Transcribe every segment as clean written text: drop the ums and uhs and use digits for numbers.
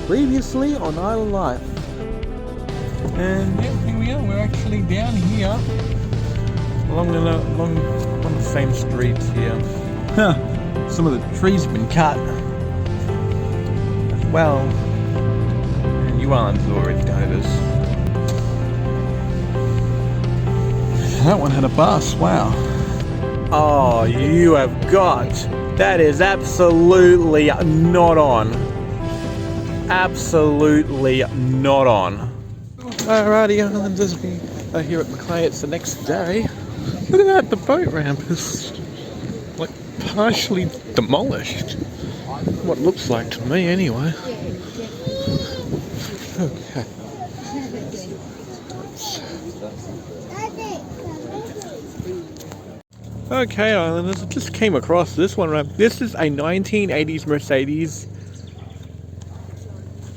Previously on Island Life. And yeah, here we are. We're actually down here along the same streets here. Some of the trees have been cut as well. And New Island's already noticed. That one had a bus. Wow. Oh, you have got. That is absolutely not on. Absolutely not on. Alrighty, Islanders, we are here at MACLEAY. It's the next day. Look at that, the boat ramp is like partially demolished. What it looks like to me, anyway. Okay. Okay, Islanders, I just came across this one right. This is a 1980s Mercedes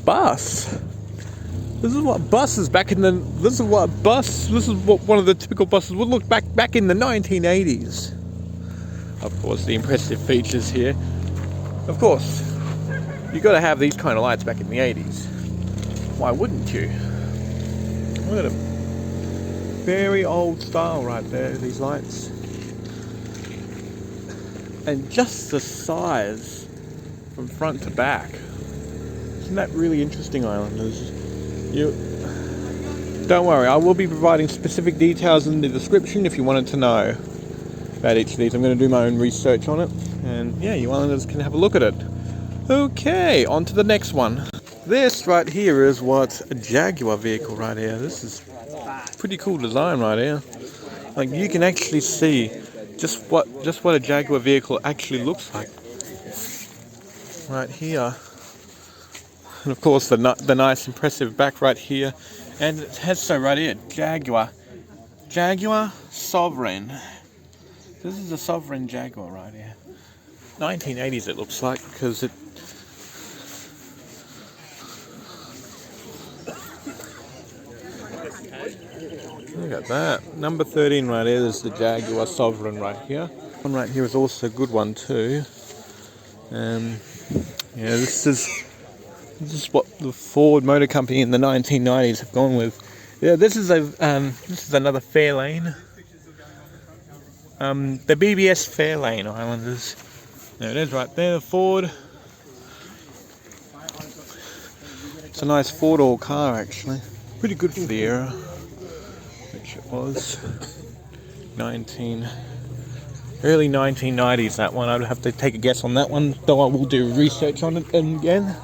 bus. This is what buses back in the. This is what one of the typical buses would look back in the 1980s. Of course, the impressive features here. Of course, you got to have these kind of lights back in the 80s. Why wouldn't you? Look at them. Very old style right there. These lights. And just the size from front to back. Isn't that really interesting, Islanders? Don't worry, I will be providing specific details in the description if you wanted to know about each of these. I'm going to do my own research on it. And yeah, you Islanders can have a look at it. Okay, on to the next one. This right here is what a Jaguar vehicle right here. This is pretty cool design right here. Like you can actually see just what a Jaguar vehicle actually looks like right here, and of course the nice impressive back right here, and it has so right here Jaguar Sovereign. This is a Sovereign Jaguar right here. 1980s it looks like, because it look at that. Number 13 right here is the Jaguar Sovereign right here. One right here is also a good one too. Yeah, this is what the Ford Motor Company in the 1990s have gone with. Yeah, this is another Fairlane. The BBS Fairlane, Islanders. There it is right there, the Ford. It's a nice four-door car actually. Pretty good for the era. Which it was early 1990s, that one. I'd have to take a guess on that one, though I will do research on it again.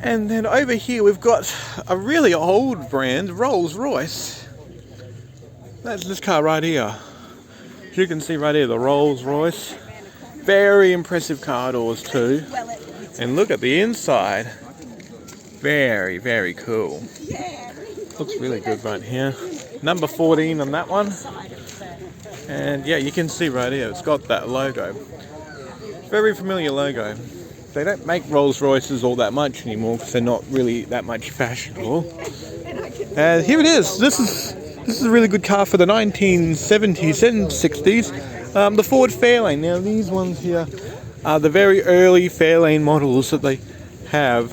And then over here we've got a really old brand, Rolls-Royce. That's this car right here. As you can see right here, the Rolls-Royce. Very impressive car doors too. And look at the inside. Very, very cool. Looks really good right here. Number 14 on that one. And yeah, you can see right here, it's got that logo. Very familiar logo. They don't make Rolls Royces all that much anymore because they're not really that much fashionable. And here it is. This is a really good car for the 1970s and 60s. The Ford Fairlane. Now these ones here are the very early Fairlane models that they have,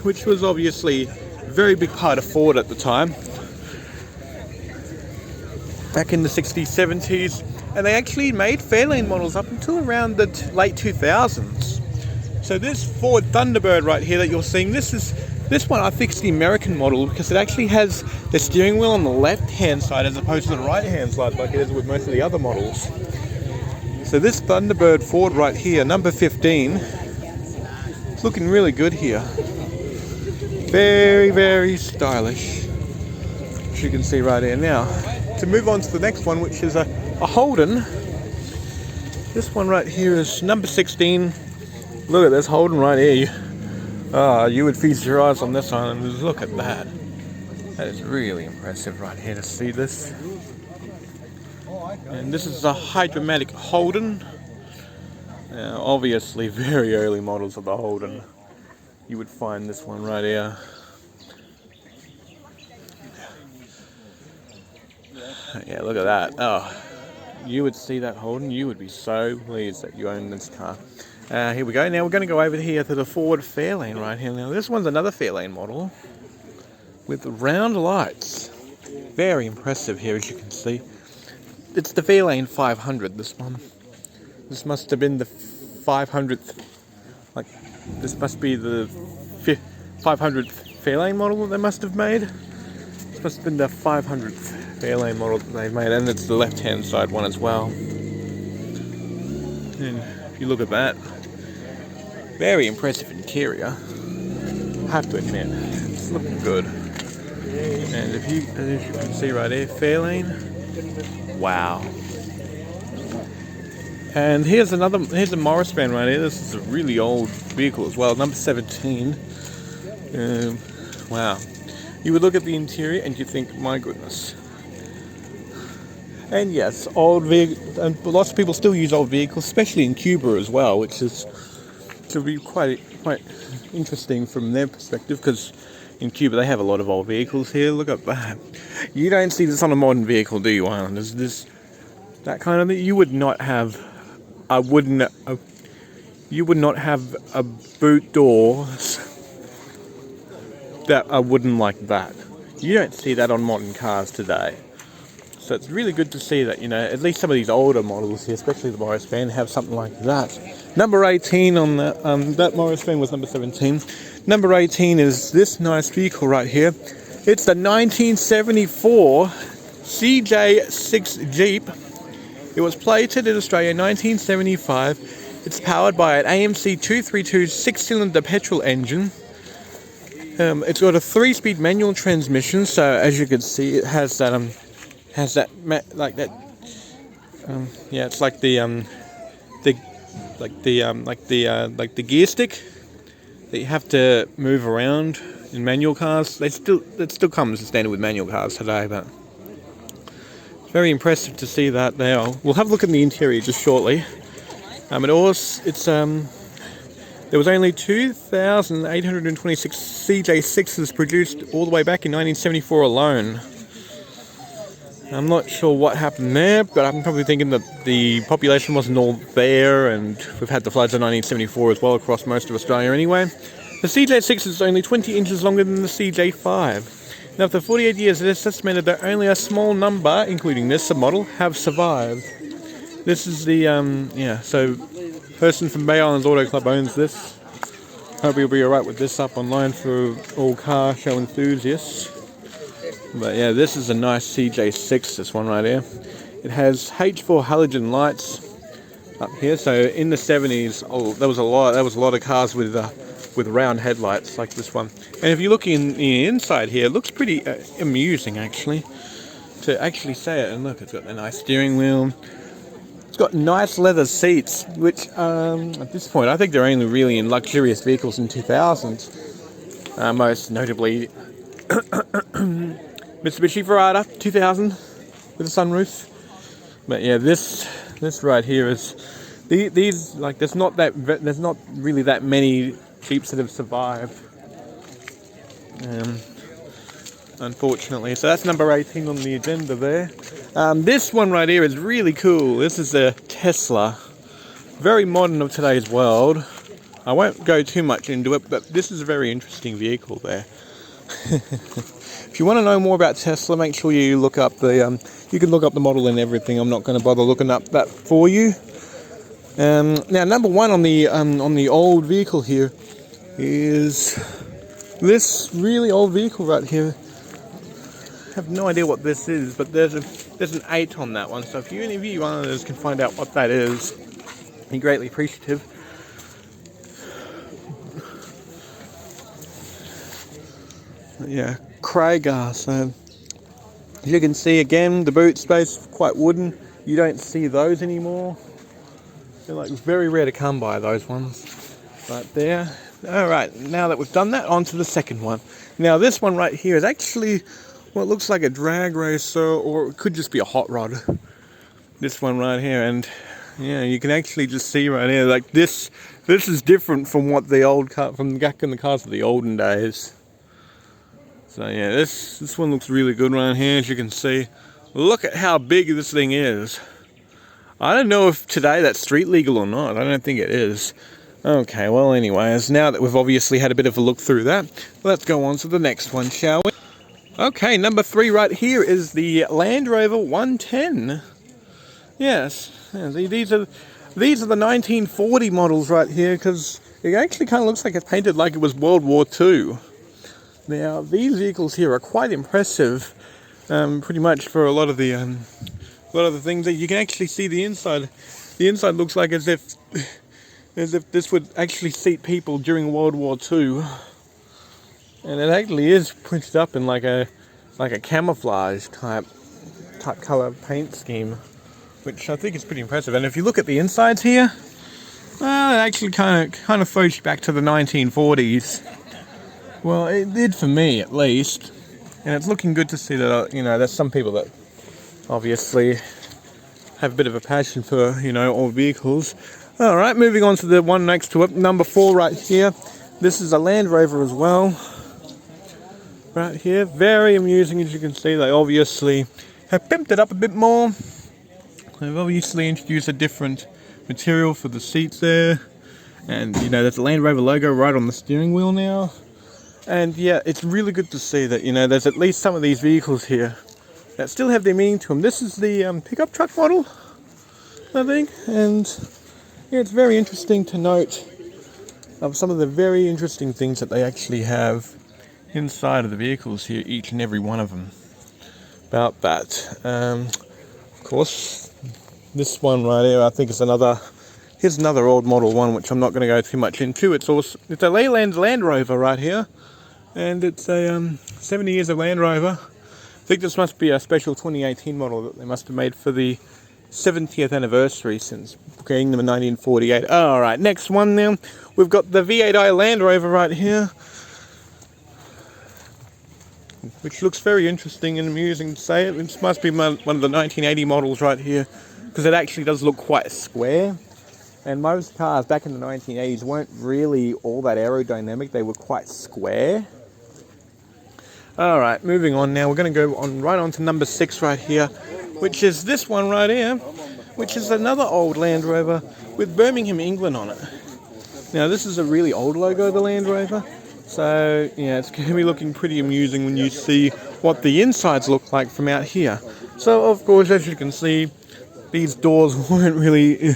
which was obviously a very big part of Ford at the time. Back in the 60s, 70s, and they actually made Fairlane models up until around the late 2000s. So this Ford Thunderbird right here that you're seeing, this one I think is the American model because it actually has the steering wheel on the left-hand side as opposed to the right-hand side like it is with most of the other models. So this Thunderbird Ford right here, number 15, it's looking really good here. Very, very stylish, as you can see right here. Now, to move on to the next one, which is a Holden. This one right here is number 16. Look at this Holden right here. You would feast your eyes on this one, and look at that. That is really impressive right here to see this. And this is a Hydromatic Holden. Now, obviously, very early models of the Holden. You would find this one right here. Yeah, look at that. Oh, you would see that Holden, you would be so pleased that you own this car. Here we go. Now we're going to go over here to the Ford Fairlane right here. Now this one's another Fairlane model with round lights. Very impressive here, as you can see. It's the Fairlane 500, this one. This must have been the 500th, like, this must be the 500th Fairlane model that they must have made. This must have been the 500th Fairlane model that they've made, and it's the left-hand side one as well. And if you look at that, very impressive interior, I have to admit, it's looking good. And as you can see right here, Fairlane, wow. And here's a Morris van right here. This is a really old vehicle as well, number 17. Wow. You would look at the interior and you think, my goodness. And yes, old vehicles, and lots of people still use old vehicles, especially in Cuba as well, which is to be quite interesting from their perspective, because in Cuba they have a lot of old vehicles here. Look at that. You don't see this on a modern vehicle, do you, Islanders? That kind of thing. You would not have a boot doors that are wooden like that. You don't see that on modern cars today. So it's really good to see that, you know, at least some of these older models here, especially the Morris van, have something like that. Number 18 on that Morris van was number 17. Number 18 is this nice vehicle right here. It's the 1974 CJ6 Jeep. It was plated in Australia in 1975. It's powered by an AMC 232 6-cylinder petrol engine. It's got a 3-speed manual transmission, so as you can see, it has that it's like the gear stick that you have to move around in manual cars. That still comes as standard with manual cars today, but it's very impressive to see that there. We'll have a look at the interior just shortly. There was only 2,826 CJ6s produced all the way back in 1974 alone. I'm not sure what happened there, but I'm probably thinking that the population wasn't all there, and we've had the floods of 1974 as well across most of Australia anyway. The CJ6 is only 20 inches longer than the CJ5. Now, after 48 years, it is estimated that only a small number, including this model, have survived. This is the, so person from Bay Islands Auto Club owns this. Hope you'll be alright with this up online for all car show enthusiasts. But yeah, this is a nice CJ6, this one right here. It has H4 halogen lights up here. So in the 70s, there was a lot of cars with round headlights like this one. And if you look in the inside here, it looks pretty amusing actually to actually say it. And look, it's got a nice steering wheel. It's got nice leather seats, which at this point I think they're only really in luxurious vehicles in 2000s. Most notably Mitsubishi Verada 2000 with a sunroof. But yeah, this right here is these like there's not really that many Jeeps that have survived, unfortunately. So that's number 18 on the agenda there. This one right here is really cool. This is a Tesla, very modern of today's world. I won't go too much into it, but this is a very interesting vehicle there. If you want to know more about Tesla, make sure you look up you can look up the model and everything. I'm not going to bother looking up that for you. Now, number one on the old vehicle here is this really old vehicle right here. I have no idea what this is, but there's an 8 on that one. So if any of you others can find out what that is, I'd be greatly appreciative. Yeah, Craigar. So as you can see again, the boot space is quite wooden. You don't see those anymore. They're like very rare to come by, those ones. Right there. Alright, now that we've done that, on to the second one. Now this one right here is actually what looks like a drag racer, or it could just be a hot rod. This one right here, and yeah, you can actually just see right here, like this is different from what the old car, from back in the cars of the olden days. So yeah, this one looks really good right here, as you can see. Look at how big this thing is. I don't know if today that's street legal or not. I don't think it is. Okay, well anyways, now that we've obviously had a bit of a look through that, let's go on to the next one, shall we? Okay, number 3 right here is the Land Rover 110. Yes, these are the 1940 models right here, because it actually kind of looks like it's painted like it was World War II. Now, these vehicles here are quite impressive, pretty much for a lot of the things that you can actually see the inside. The inside looks like as if this would actually seat people during World War II, and it actually is printed up in like a camouflage type color paint scheme, which I think is pretty impressive. And if you look at the insides here, well, it actually kind of floats back to the 1940s. Well, it did for me at least, and it's looking good to see that there's some people that obviously have a bit of a passion for old vehicles. Alright, moving on to the one next to it, number 4 right here. This is a Land Rover as well. Right here, very amusing, as you can see. They obviously have pimped it up a bit more. They've obviously introduced a different material for the seats there. And, there's a Land Rover logo right on the steering wheel now. And yeah, it's really good to see that, there's at least some of these vehicles here that still have their meaning to them. This is the pickup truck model, I think. And yeah, it's very interesting to note of some of the very interesting things that they actually have inside of the vehicles here, each and every one of them. About that. Of course, this one right here, I think is here's another old model one, which I'm not going to go too much into. It's a Leyland Land Rover right here, and it's a 70 years of Land Rover. I think this must be a special 2018 model that they must have made for the 70th anniversary since creating them in 1948. Alright, next one now. We've got the V8i Land Rover right here, which looks very interesting and amusing to say it. This must be one of the 1980 models right here, because it actually does look quite square. And most cars back in the 1980s weren't really all that aerodynamic. They were quite square. Alright, moving on now. We're going to go right on to number 6 right here, which is this one right here, which is another old Land Rover with Birmingham, England on it. Now, this is a really old logo of the Land Rover, so yeah, it's going to be looking pretty amusing when you see what the insides look like from out here. So, of course, as you can see, these doors weren't really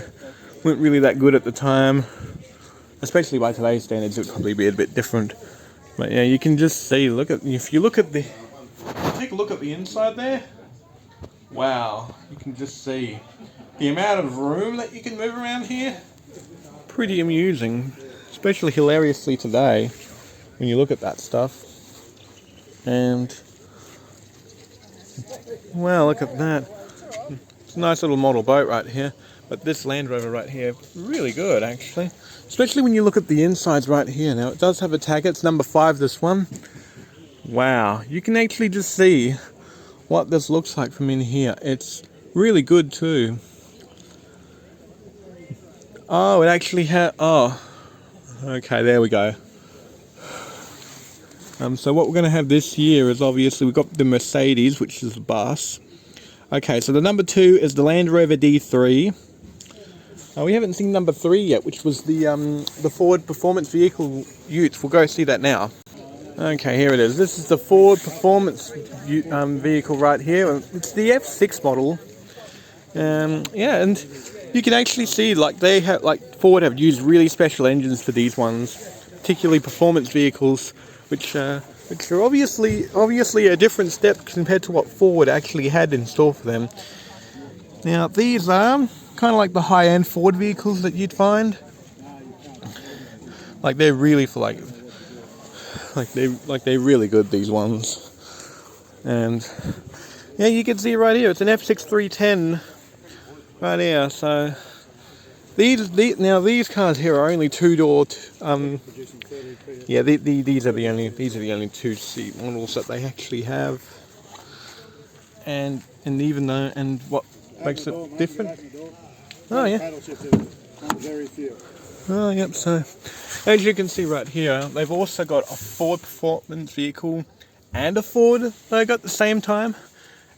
that good at the time, especially by today's standards. It would probably be a bit different. But yeah, you can just see. Take a look at the inside there. Wow, you can just see the amount of room that you can move around here. Pretty amusing, especially hilariously today when you look at that stuff. And wow, look at that. It's a nice little model boat right here. But this Land Rover right here, really good actually. Especially when you look at the insides right here. Now, it does have a tag. It's number 5, this one. Wow, you can actually just see what this looks like from in here. It's really good too. Oh, it actually had... Oh, okay, there we go. So what we're going to have this year is obviously we've got the Mercedes, which is a bus. Okay, so the number 2 is the Land Rover D3. We haven't seen number 3 yet, which was the Ford Performance Vehicle Ute. We'll go see that now. Okay, here it is. This is the Ford Performance vehicle right here. It's the F6 model. Yeah, and you can actually see Ford have used really special engines for these ones, particularly performance vehicles, which are obviously a different step compared to what Ford actually had in store for them. Now, these are kind of like the high-end Ford vehicles that you'd find. Like, they're really they're really good, these ones. And yeah, you can see right here, it's an F6 310 right here. So these cars here are only 2-door. Yeah, these are the only 2-seat models that they actually have. And even though, and what makes it different? Oh yeah. Oh yep. So as you can see right here, they've also got a Ford Performance vehicle and a Ford logo at the same time,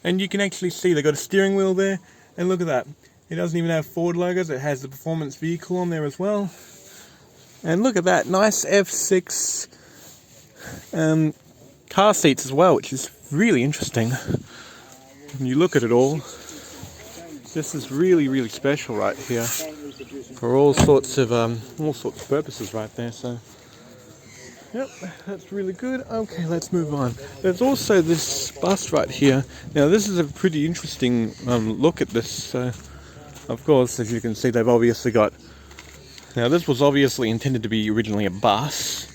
and you can actually see they've got a steering wheel there. And look at that. It doesn't even have Ford logos. It has the Performance vehicle on there as well. And look at that, nice F6 car seats as well, which is really interesting. When you look at it all, this is really, really special right here for all sorts of purposes right there. So, yep, that's really good. Okay, let's move on. There's also this bus right here. Now, this is a pretty interesting look at this. Of course, as you can see, they've obviously got... Now, this was obviously intended to be originally a bus.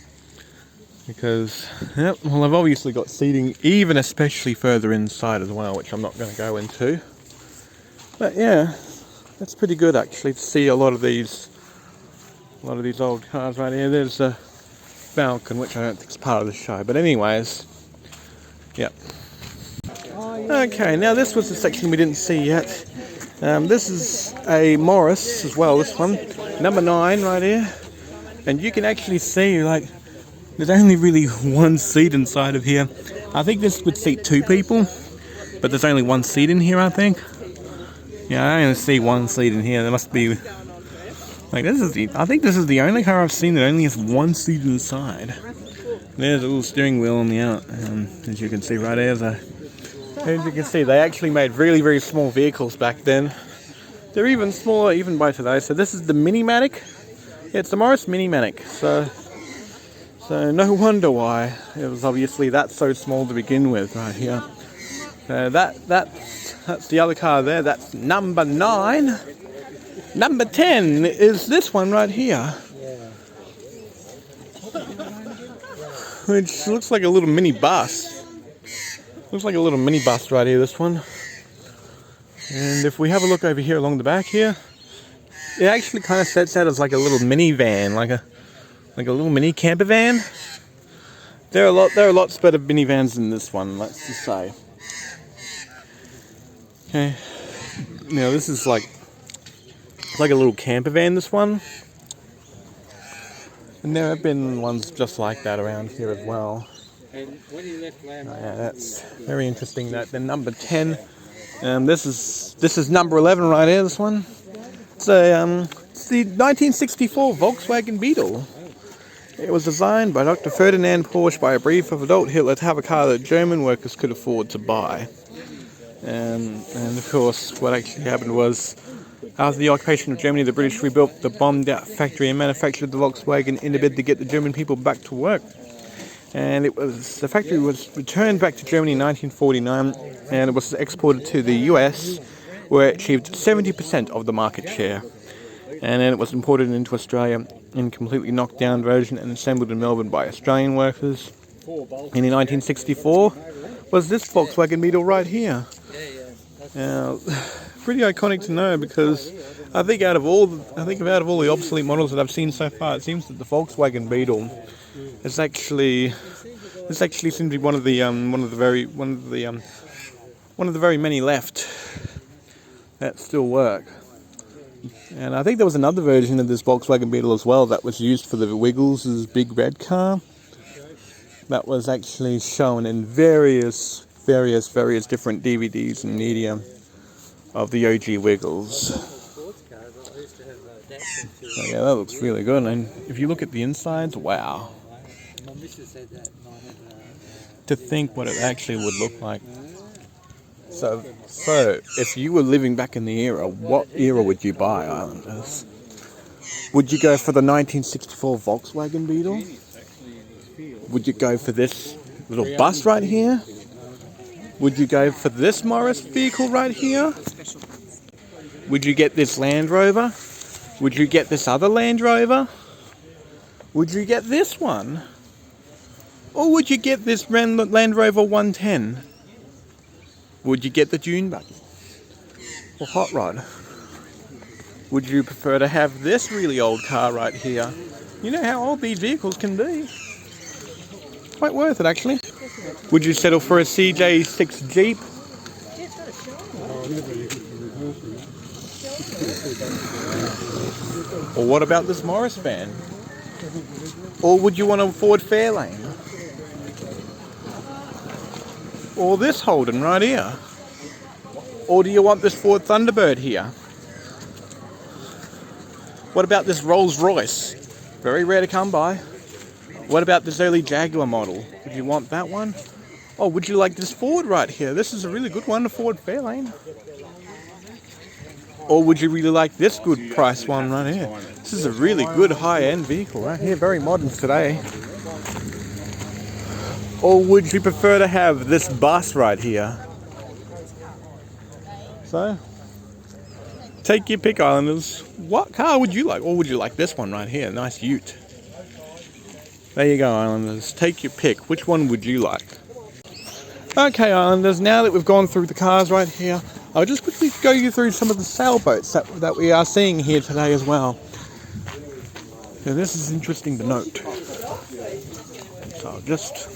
Because, yep, well, I've obviously got seating, even especially further inside as well, which I'm not going to go into. But yeah, that's pretty good actually to see a lot of these old cars right here. There's a Falcon, which I don't think is part of the show. But anyways, yep. Okay, now this was the section we didn't see yet. This is a Morris as well, this one. Number 9 right here. And you can actually see, like, there's only really one seat inside of here. I think this would seat 2 people, but there's only one seat in here, I think. Yeah, I only see one seat in here. There must be... Like, I think this is the only car I've seen that only has one seat inside. There's a little steering wheel on the out, as you can see right there. As you can see, they actually made really, very small vehicles back then. They're even smaller even by today. So this is the Mini-Matic. Yeah, it's the Morris Mini-Matic. So no wonder why it was obviously that so small to begin with right here. That's the other car there. That's number 9. Number 10 is this one right here. Which looks like a little mini bus. Looks like a little mini bus right here, this one. And if we have a look over here along the back here, it actually kind of sets out as like a little minivan, like a little mini camper van. There are lots better minivans than this one, let's just say. Okay. Now this is like a little camper van, this one. And there have been ones just like that around here as well. Yeah, that's very interesting. That the number 10. This is number 11 right here. This one. It's the 1964 Volkswagen Beetle. It was designed by Dr. Ferdinand Porsche by a brief of adult Hitler to have a car that German workers could afford to buy. And of course, what actually happened was, after the occupation of Germany, the British rebuilt the bombed-out factory and manufactured the Volkswagen in a bid to get the German people back to work. And the factory was returned back to Germany in 1949, and it was exported to the US, where it achieved 70% of the market share. And then it was imported into Australia in completely knocked down version and assembled in Melbourne by Australian workers. And in 1964 was this Volkswagen Beetle right here. Now, pretty iconic to know, because I think out of all the obsolete models that I've seen so far, it seems that the Volkswagen Beetle is actually seems to be one of the very many left that still work. And I think there was another version of this Volkswagen Beetle as well that was used for the Wiggles' big red car. That was actually shown in various different DVDs and media of the OG Wiggles. So yeah, that looks really good. And if you look at the insides, wow. To think what it actually would look like. So if you were living back in the era, what era would you buy, Islanders? Would you go for the 1964 Volkswagen Beetle? Would you go for this little bus right here? Would you go for this Morris vehicle right here? Would you get this Land Rover? Would you get this other Land Rover? Would you get this one? Or would you get this Land Rover 110? Would you get the Dune buggy? Or hot rod? Would you prefer to have this really old car right here? You know how old these vehicles can be. Quite worth it, actually. Would you settle for a CJ6 Jeep? Or what about this Morris van? Or would you want a Ford Fairlane? Or this Holden right here? Or do you want this Ford Thunderbird here? What about this Rolls Royce? Very rare to come by. What about this early Jaguar model? Would you want that one? Oh, would you like this Ford right here? This is a really good one, the Ford Fairlane. Or would you really like this good price one right here? This is a really good high-end vehicle right here, very modern today. Or would you prefer to have this bus right here? So, take your pick, Islanders. What car would you like? Or would you like this one right here? Nice ute. There you go, Islanders. Take your pick. Which one would you like? Okay, Islanders, now that we've gone through the cars right here, I'll just quickly go you through some of the sailboats that we are seeing here today as well. Now, this is interesting to note. So I'll just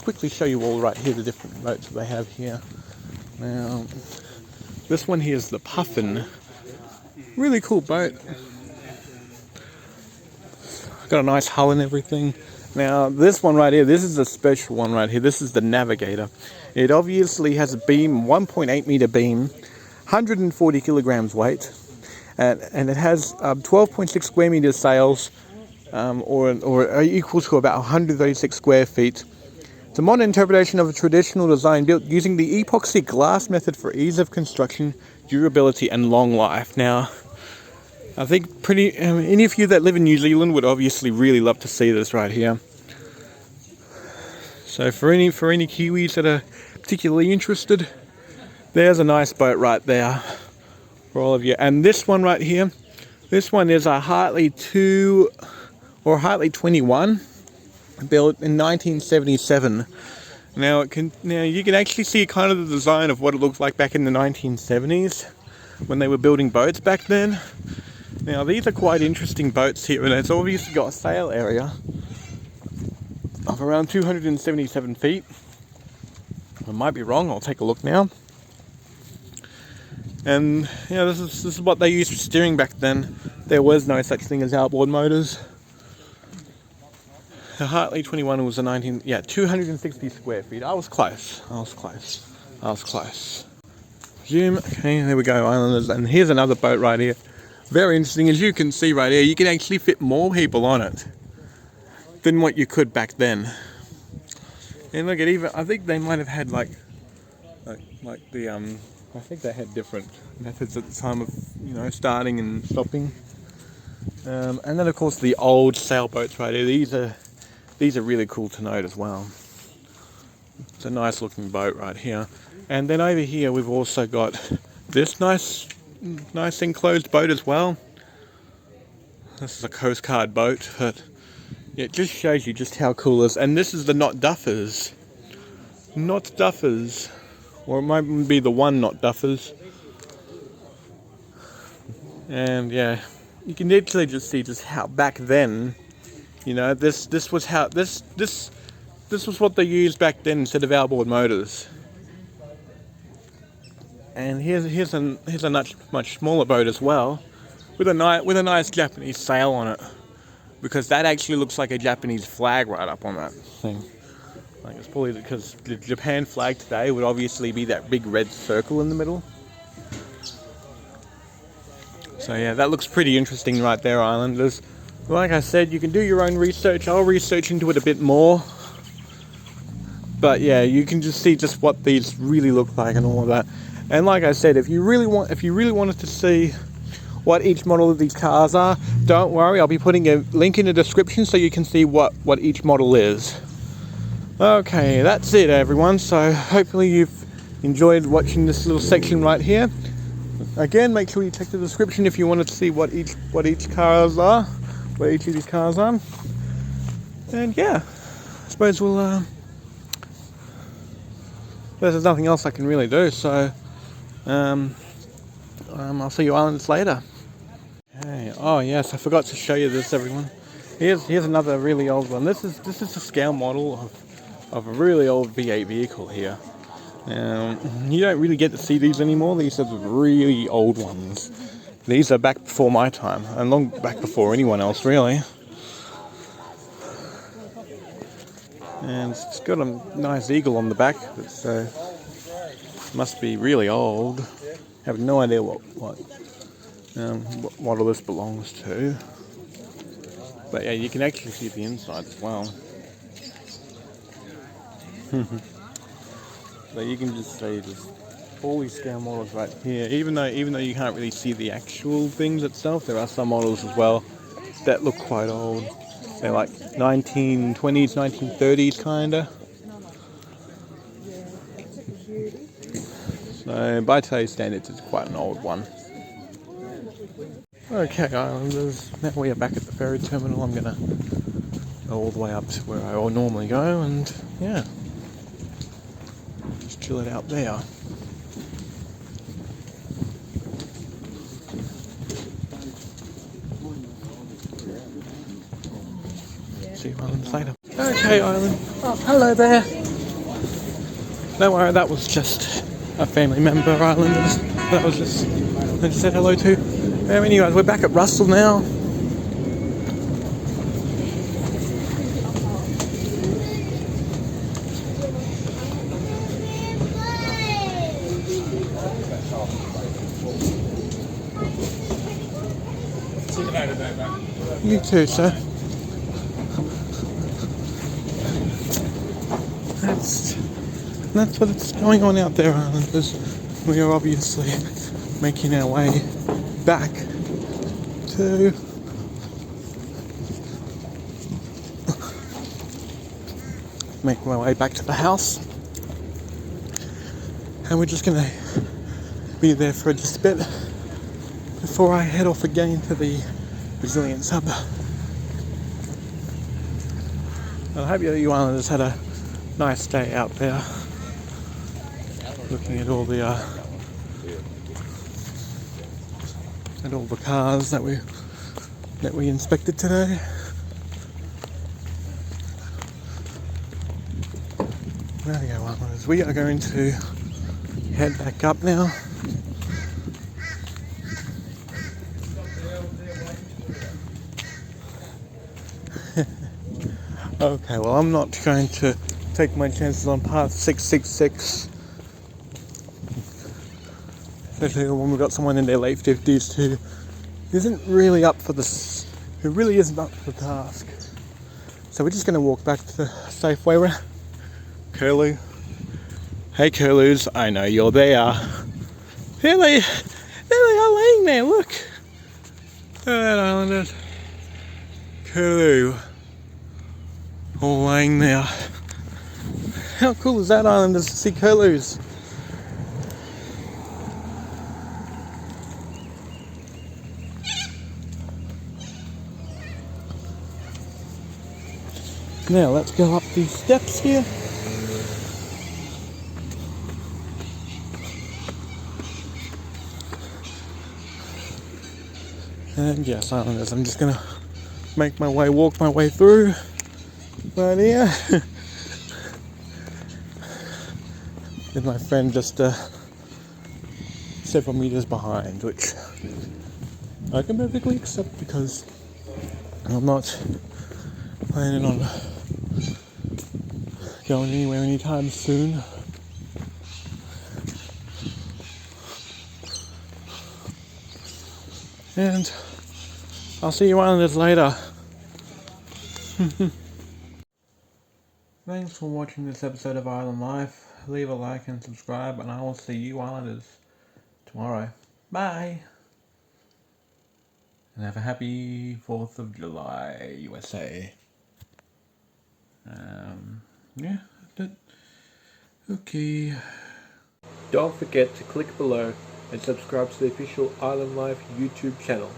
quickly show you all right here the different boats that they have here. Now, this one here is the Puffin. Really cool boat. Got a nice hull and everything. Now, this one right here, this is a special one right here. This is the Navigator. It obviously has a beam, 1.8 meter beam, 140 kilograms weight, and it has 12.6 square meter sails, or equal to about 136 square feet. It's a modern interpretation of a traditional design built using the epoxy glass method for ease of construction, durability, and long life. Now, I think any of you that live in New Zealand would obviously really love to see this right here. So for any Kiwis that are particularly interested, there's a nice boat right there for all of you. And this one right here, this one is a Hartley 2 or Hartley 21, built in 1977. Now you can actually see kind of the design of what it looked like back in the 1970s when they were building boats back then. Now these are quite interesting boats here, and it's obviously got a sail area of around 277 feet. I might be wrong, I'll take a look now. And yeah, this is what they used for steering back then. There was no such thing as outboard motors. The Hartley 21 was 260 square feet. I was close. Zoom. Okay, there we go, Islanders. And here's another boat right here. Very interesting. As you can see right here, you can actually fit more people on it than what you could back then. And look at I think they might have had I think they had different methods at the time of, starting and stopping. And then of course the old sailboats right here. These are really cool to note as well. It's a nice looking boat right here. And then over here we've also got this nice enclosed boat as well. This is a Coast Guard boat, but it just shows you just how cool it is. And this is the Not Duffers. Not Duffers. Or it might be the one Not Duffers. And yeah, you can literally just see just how back then, this was what they used back then instead of outboard motors. And here's a much smaller boat as well, with a nice Japanese sail on it, because that actually looks like a Japanese flag right up on that thing. Like, it's probably because the Japan flag today would obviously be that big red circle in the middle. So yeah, that looks pretty interesting right there, Islanders. Like I said, you can do your own research. I'll research into it a bit more. But yeah, you can just see just what these really look like and all of that. And like I said, if you really wanted to see what each model of these cars are, don't worry, I'll be putting a link in the description so you can see what each model is. Okay, that's it everyone. So hopefully you've enjoyed watching this little section right here. Again, make sure you check the description if you want to see what each of these cars are. And yeah, I suppose there's nothing else I can really do, so I'll see you Islanders later. Okay. Oh yes, I forgot to show you this, everyone. Here's another really old one. This is a scale model of a really old V8 vehicle here. You don't really get to see these anymore. These are the really old ones. These are back before my time, and long back before anyone else really. And it's got a nice eagle on the back, so must be really old. Have no idea what model this belongs to. But yeah, you can actually see the inside as well. So you can just see just all these scale models right here. Even though you can't really see the actual things itself, there are some models as well that look quite old. They're like 1920s, 1930s kinda. So by today's standards, it's quite an old one. Okay, Islanders, now we are back at the ferry terminal. I'm gonna go all the way up to where I normally go and yeah, just chill it out there. See you Islanders later. Okay, Island. Oh, hello there. Don't worry, that was just a family member, Islanders. That was just I just said hello to. Anyways, we're back at Russell now. You too, sir. That's what's going on out there, Islanders. We are obviously making our way back to the house, and we're just gonna be there for just a bit before I head off again to the Brazilian sub. I hope you Islanders had a nice day out there, looking at all the cars that we inspected today. There we go, Islanders. We are going to head back up now. Okay, well, I'm not going to take my chances on path 666. Especially when we've got someone in their late 50s who isn't really up for this, who really isn't up for the task. So we're just going to walk back to the Safeway. Curlew. Hey Curlews, I know you're there. There they are laying there, look. Look at that, Islanders. Curlew. All laying there. How cool is that, Islanders, to see curlews? Now let's go up these steps here. And yes, Islanders, I'm just gonna walk my way through. But yeah, with my friend just several meters behind, which I can perfectly accept because I'm not planning on going anywhere anytime soon. And I'll see you Islanders later. Thanks for watching this episode of Island Life. Leave a like and subscribe, and I will see you Islanders tomorrow. Bye! And have a happy 4th of July, USA. Yeah, that's it. Okay. Don't forget to click below and subscribe to the official Island Life YouTube channel.